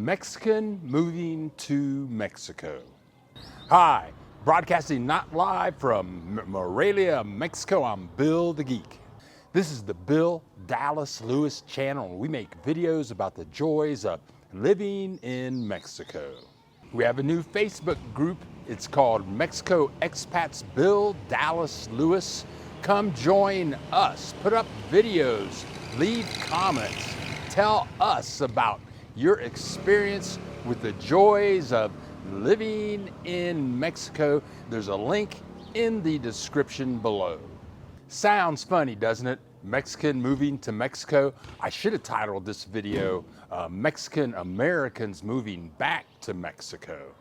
Mexican moving to Mexico. Hi, broadcasting not live from Morelia, Mexico. I'm Bill the Geek. This is the Bill Dallas Lewis channel, and we make videos about the joys of living in Mexico. We have a new Facebook group. It's called Mexico Expats Bill Dallas Lewis. Come join us. Put up videos, leave comments, tell us about your experience with the joys of living in Mexico. There's a link in the description below. Sounds funny, doesn't it? Mexican moving to Mexico. I should have titled this video, Mexican Americans Moving Back to Mexico.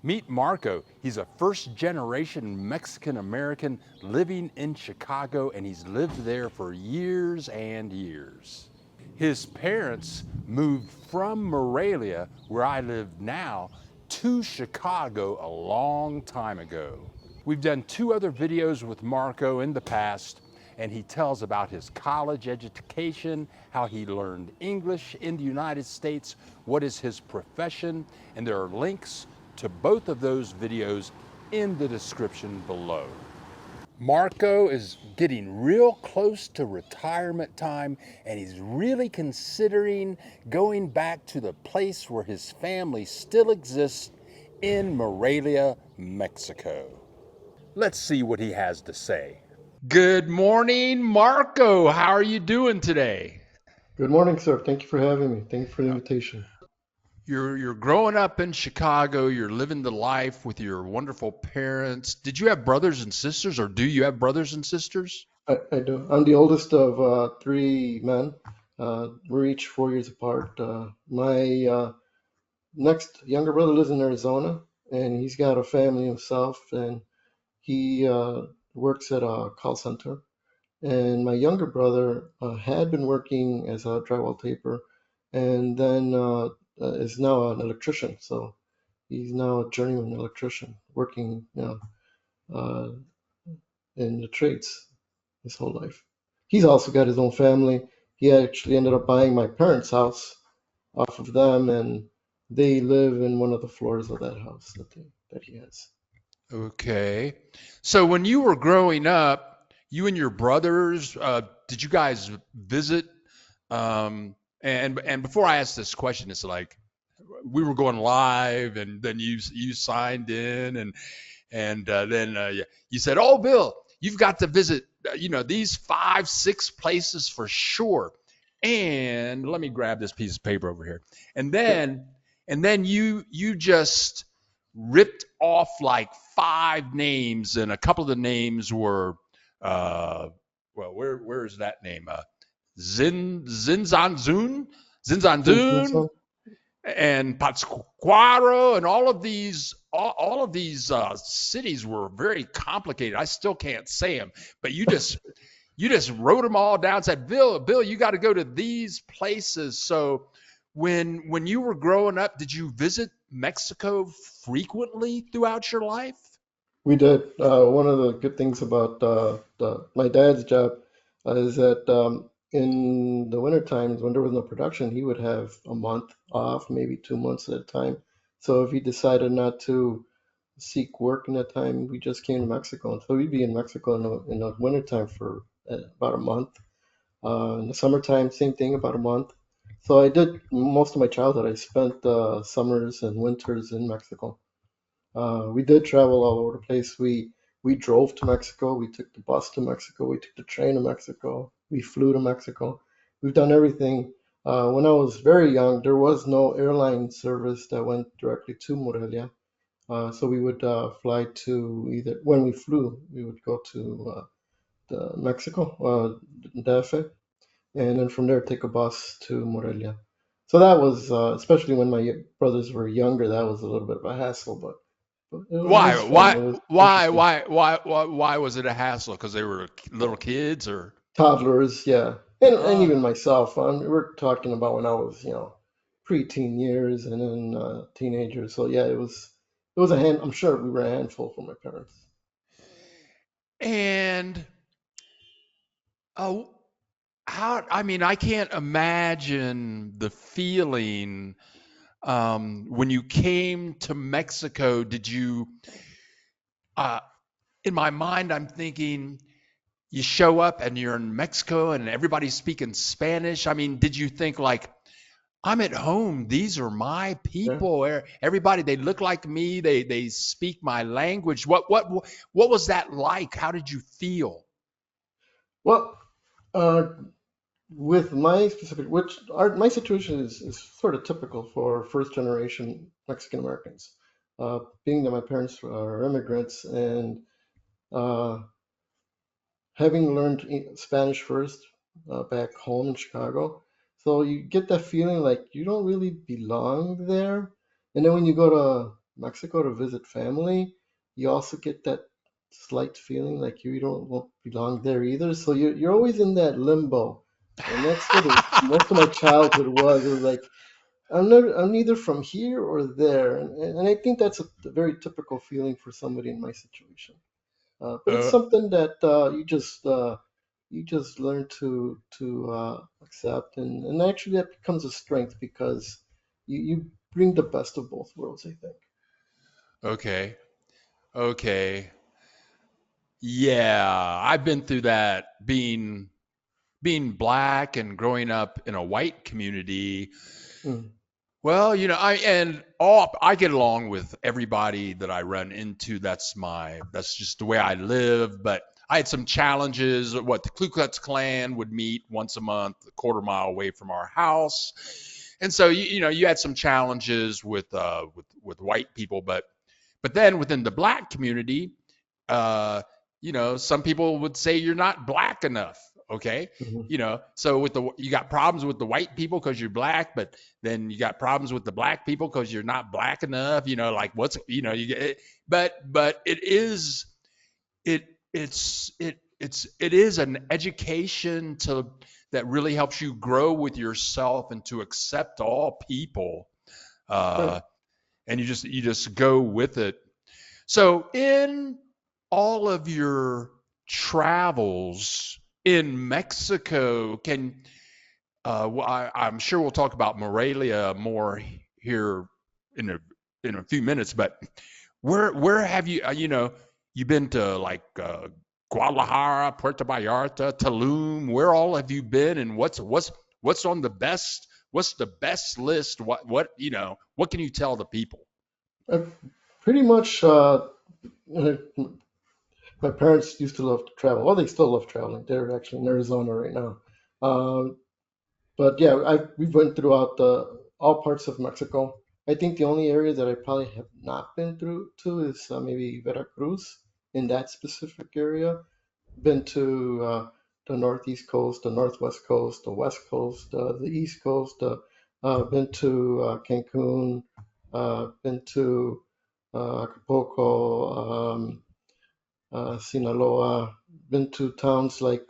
Meet Marco. He's a first-generation Mexican American living in Chicago, and he's lived there for years and years. His parents moved from Morelia, where I live now, to Chicago a long time ago. We've done 2 other videos with Marco in the past, and he tells about his college education, how he learned English in the United States, what is his profession, and there are links to both of those videos in the description below. Marco is getting real close to retirement time, and he's really considering going back to the place where his family still exists in Morelia, Mexico. Let's see what he has to say. Good morning, Marco. How are you doing today? Good morning, sir. Thank you for having me. Thank you for the invitation. You're growing up in Chicago. You're living the life with your wonderful parents. Did you have brothers and sisters, or do you have brothers and sisters? I do. I'm the oldest of 3 men. We're each 4 years apart. My next younger brother lives in Arizona, and he's got a family himself, and he works at a call center. And my younger brother had been working as a drywall taper, and then is now an electrician. So he's now a journeyman electrician, working uh, in the trades his whole life. He's also got his own family. He actually ended up buying my parents' house off of them, and they live in one of the floors of that house that he has. Okay. So when you were growing up, you and your brothers, did you guys visit? And before I ask this question, it's like we were going live, and then you signed in, and then you said, "Oh, Bill, you've got to visit, these 5, 6 places for sure." And let me grab this piece of paper over here, and Sure. then you just ripped off like 5 names, and a couple of the names were, well, where's that name? Zinzanzun, Zinzanzun, and Pátzcuaro, and all of these cities were very complicated. I still can't say them, but you just wrote them all down. Said, Bill, you got to go to these places. So when you were growing up, did you visit Mexico frequently throughout your life? We did. One of the good things about my dad's job is that in the winter times when there was no production, he would have a month off, maybe 2 months at a time. So if he decided not to seek work in that time, we just came to Mexico. And so we'd be in Mexico in the winter time for about a month. In the summertime, same thing, about a month. So I did most of my childhood. I spent summers and winters in Mexico. We did travel all over the place. We drove to Mexico. We took the bus to Mexico. We took the train to Mexico. We flew to Mexico. We've done everything. When I was very young, there was no airline service that went directly to Morelia. So we would fly to either, when we flew, we would go to Mexico, DF, and then from there take a bus to Morelia. So that was, especially when my brothers were younger, that was a little bit of a hassle, but it Why? was fun. Why? It was Why? interesting. Why was it a hassle? Because they were little kids, or? Toddlers, yeah, and Oh, even myself. We're talking about when I was, preteen years and then teenagers. So yeah, it was a hand. I'm sure we were a handful for my parents. and oh, how? I mean, I can't imagine the feeling When you came to Mexico, did you? Uh, in my mind, I'm thinking you show up and you're in Mexico and everybody's speaking Spanish. I mean, did you think like I'm at home? These are my Yeah. people. Everybody, they look like me. They speak my language. What was that like? How did you feel? Well, uh, with my specific, my situation is sort of typical for first generation Mexican Americans, being that my parents are immigrants and uh, having learned Spanish first back home in Chicago. So you get that feeling like you don't really belong there. And then when you go to Mexico to visit family, you also get that slight feeling like you don't won't belong there either. So you're always in that limbo. And that's what most of my childhood was. It was like I'm neither from here or there. And I think that's a very typical feeling for somebody in my situation. But it's Uh, something that you just learn to accept, and actually that becomes a strength because you bring the best of both worlds, I think. okay, okay, yeah, I've been through that. Being black and growing up in a white community. Mm, Well, I get along with everybody that I run into. That's just the way I live. But I had some challenges. What the Ku Klux Klan would meet once a month, a quarter mile away from our house, and so you had some challenges with white people. But then within the black community, uh, some people would say you're not black enough. Okay, mhm. so you got problems with the white people because you're black, but then you got problems with the black people because you're not black enough. Like what's you get it, but it is it it is an education to that really helps you grow with yourself and to accept all people, Right. uh, and you just go with it. So, in all of your travels in Mexico, I'm sure we'll talk about Morelia more here in a few minutes, but where have you you've been to like Guadalajara, Puerto Vallarta, Tulum? Where all have you been, and what's on the best? What's the best list? What can you tell the people? I pretty much uh, my parents used to love to travel. Well, they still love traveling. They're actually in Arizona right now. Um, But yeah, we went throughout all parts of Mexico. I think the only area that I probably have not been through to is maybe Veracruz in that specific area. Been to the northeast coast, the northwest coast, the west coast, the east coast. Been to Cancun. Been to Acapulco, Sinaloa. Been to towns like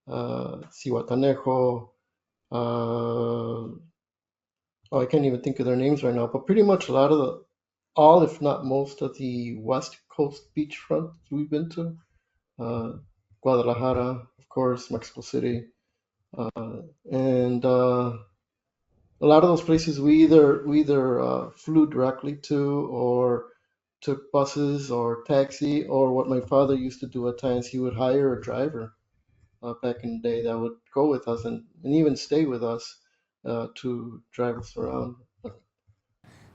Cihuatanejo. Uh, oh, I can't even think of their names right now, but pretty much a lot of all, if not most, of the West Coast beachfront we've been to. Uh, Guadalajara, of course, Mexico City, and a lot of those places we either flew directly to or took buses or taxi, or what my father used to do at times, he would hire a driver back in the day that would go with us and even stay with us to drive us around.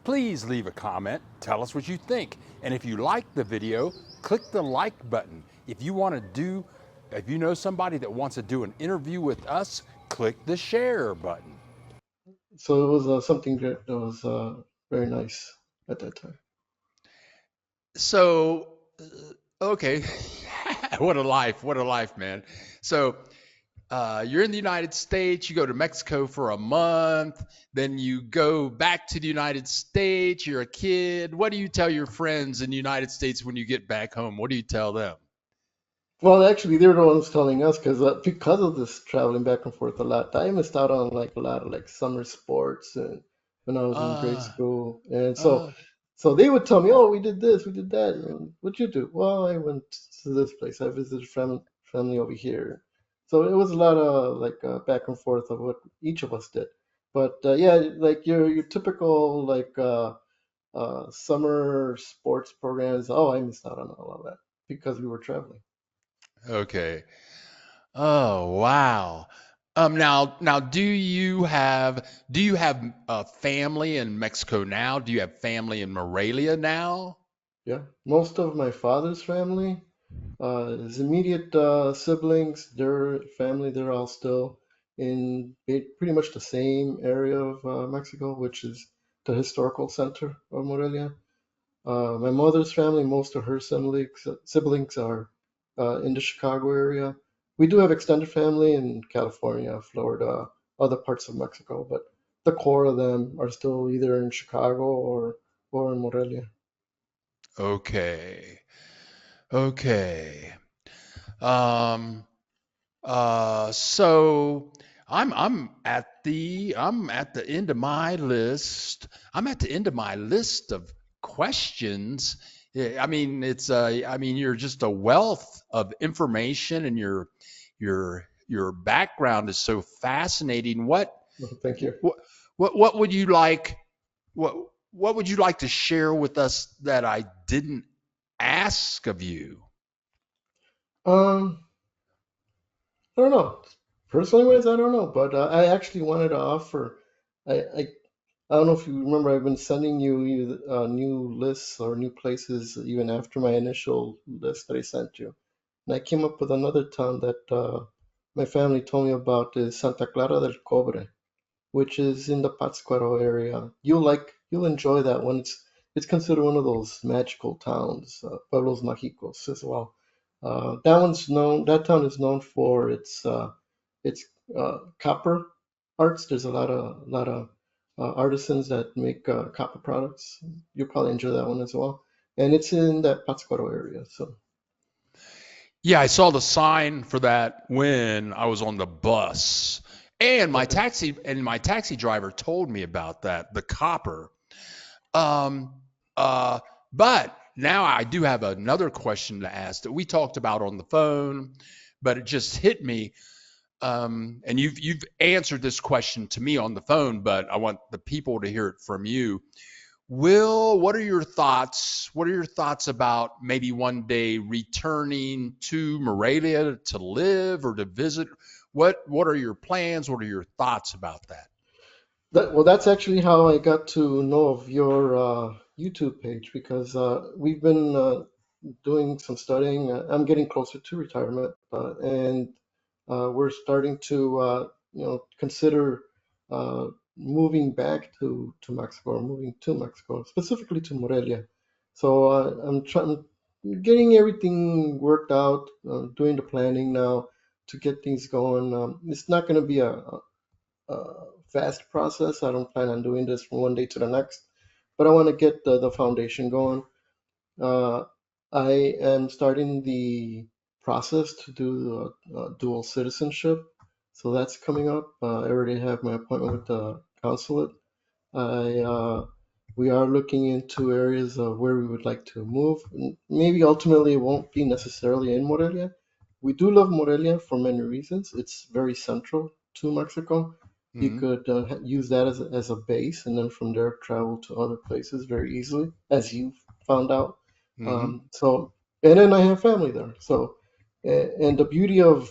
Please leave a comment, tell us what you think. And if you like the video, click the like button. If you know somebody that wants to do an interview with us, click the share button. So it was something that was very nice at that time. So, okay. What a life, man. So, you're in the United States, you go to Mexico for a month, then you go back to the United States, you're a kid. What do you tell your friends in the United States when you get back home? What do you tell them? Well, actually, they were the ones telling us because of this traveling back and forth a lot, I missed out on like a lot of like summer sports and when I was in grade Uh, school, and uh, so they would tell me, "Oh, we did this, we did that." And what'd you do? Well, I went to this place. I visited family over here. So it was a lot of like back and forth of what each of us did. But yeah, like your typical like summer sports programs. Oh, I missed out on all of that because we were traveling. Okay. Oh, wow. Now, do you have a family in Mexico now? Do you have family in Morelia now? Yeah, most of my father's family, his immediate siblings, their family, they're all still in pretty much the same area of Mexico, which is the historical center of Morelia. My mother's family, most of her siblings are in the Chicago area. We do have extended family in California, Florida, other parts of Mexico, but the core of them are still either in Chicago or in Morelia. Okay. Okay. Um, so I'm at the end of my list. I'm at the end of my list of questions. I mean, I mean, you're just a wealth of information, and your background is so fascinating. Thank you. What what would you like? What what would you like to share with us that I didn't ask of you? Um, I don't know. Personally, wise, I don't know, but I actually wanted to offer. I, I I don't know if you remember. I've been sending you new lists or new places even after my initial list that I sent you. And I came up with another town that my family told me about is Santa Clara del Cobre, which is in the Pátzcuaro area. You'll enjoy that one. It's considered one of those magical towns, pueblos mágicos as well. That town is known for its copper arts. There's a lot of artisans that make copper products. You'll probably enjoy that one as well. And it's in that Pátzcuaro area. So Yeah, I saw the sign for that when I was on the bus. And okay. my taxi driver told me about that, the copper. Um, uh, but now I do have another question to ask that we talked about on the phone, but it just hit me. And you've answered this question to me on the phone, but I want the people to hear it from you. Will, what are your thoughts? What are your thoughts about maybe one day returning to Morelia to live or to visit? What are your plans? What are your thoughts about that? That's actually how I got to know of your YouTube page because we've been doing some studying. I'm getting closer to retirement, and we're starting to consider uh, moving back to Mexico or moving to Mexico, specifically to Morelia. So getting everything worked out, doing the planning now to get things going. It's not going to be fast process. I don't plan on doing this from one day to the next, but I want to get the foundation going. Uh, I am starting the process to do dual citizenship, so that's coming up. I already have my appointment with the consulate. I We are looking into areas of where we would like to move. Maybe ultimately it won't be necessarily in Morelia. We do love Morelia for many reasons. It's very central to Mexico. You Hmm. could use that as a base and then from there travel to other places very easily, as you found out. Hmm. So, and then I have family there. So, and the beauty of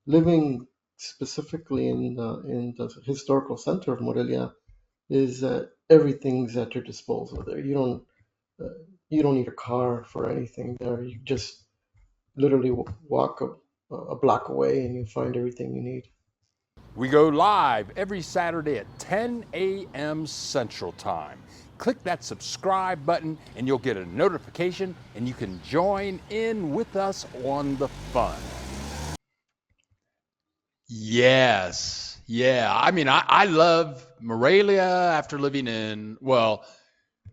living specifically in the historical center of Morelia is that everything's at your disposal there. Uh, you don't need a car for anything there. You just literally walk a block away and you find everything you need. We go live every Saturday at 10 a.m. Central Time. Click that subscribe button and you'll get a notification and you can join in with us on the fun. Yes. Yeah. I mean, I love Morelia after living in, well,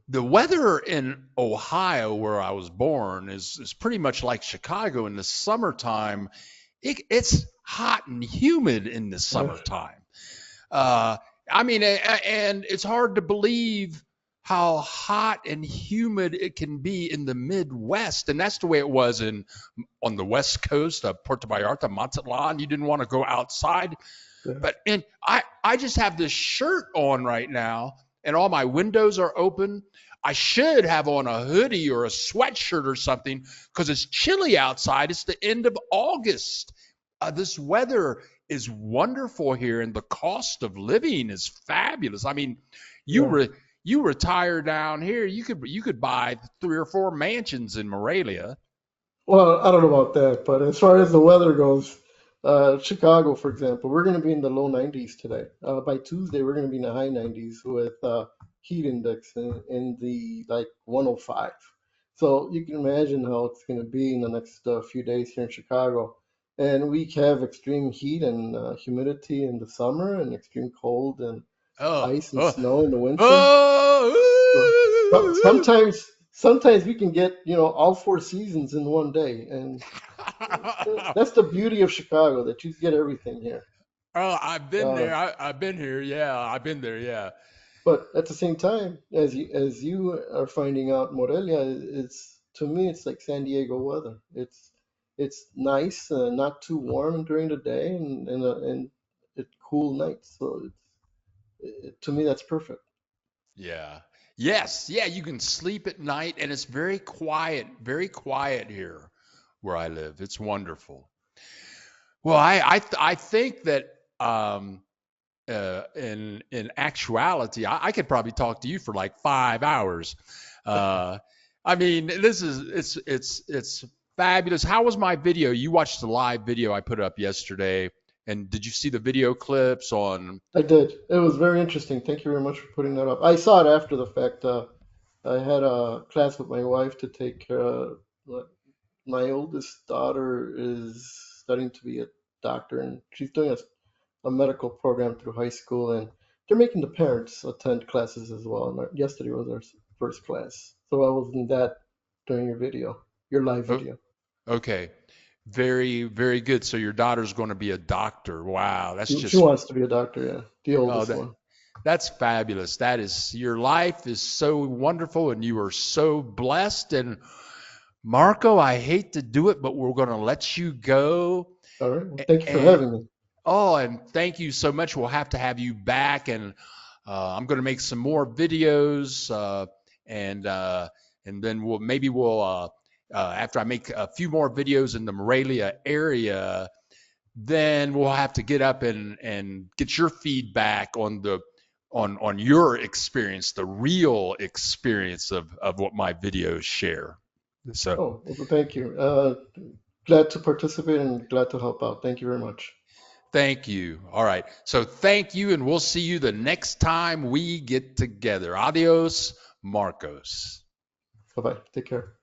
the weather in Ohio, where I was born, is pretty much like Chicago in the summertime. It's hot and humid in the Yeah. summertime. Uh, I mean, and it's hard to believe how hot and humid it can be in the Midwest, and that's the way it was in on the West Coast of Puerto Vallarta, Mazatlan. You didn't want to go outside. Yeah. But and I just have this shirt on right now, and all my windows are open. I should have on a hoodie or a sweatshirt or something because it's chilly outside. It's the end of August. This weather is wonderful here, and the cost of living is fabulous. I mean, you Yeah. re, you retire down here, you could buy 3 or 4 mansions in Morelia. Well, I don't know about that, but as far as the weather goes, Chicago, for example, we're going to be in the low 90s today. By Tuesday, we're going to be in the high 90s with heat index in the like 105. So you can imagine how it's going to be in the next few days here in Chicago. And we have extreme heat and humidity in the summer and extreme cold and Oh, ice and oh, snow in the winter. So, oh. sometimes we can get, all four seasons in one day, and that's the beauty of Chicago, that you get everything here. Oh, I've been Uh, there. I've been here. Yeah, I've been there. Yeah. but at the same time, as you are finding out, Morelia, it's to me, it's like San Diego weather. It's nice, not too warm during the day, and it cool nights. So to me, that's perfect. Yeah. Yes. Yeah. You can sleep at night, and it's very quiet here where I live. It's wonderful. Well, I think that in actuality, I could probably talk to you for like 5 hours. Uh, I mean, it's fabulous. How was my video? You watched the live video I put up yesterday, and did you see the video clips on? I did. It was very interesting. Thank you very much for putting that up. I saw it after the fact. I had a class with my wife to take care of. My oldest daughter is studying to be a doctor, and she's doing a medical program through high school, and they're making the parents attend classes as well. And yesterday was our first class, so I was in that during your live Oh, video. okay, very very good. So your daughter's going to be a doctor. Wow, that's She just wants to be a doctor, yeah, the oh oldest that one. that's fabulous. That is your life is so wonderful, and you are so blessed. And Marco, I hate to do it, but we're going to let you go. All right. Well, thank you for And having me. oh, and thank you so much. We'll have to have you back, and I'm going to make some more videos, and and then we'll after I make a few more videos in the Morelia area, then we'll have to get up and get your feedback on the on your experience, the real experience of what my videos share. So Oh, well, thank you. Glad to participate and glad to help out. Thank you very much. thank you. All right. So thank you, and we'll see you the next time we get together. Adios, Marcos. Bye bye. Take care.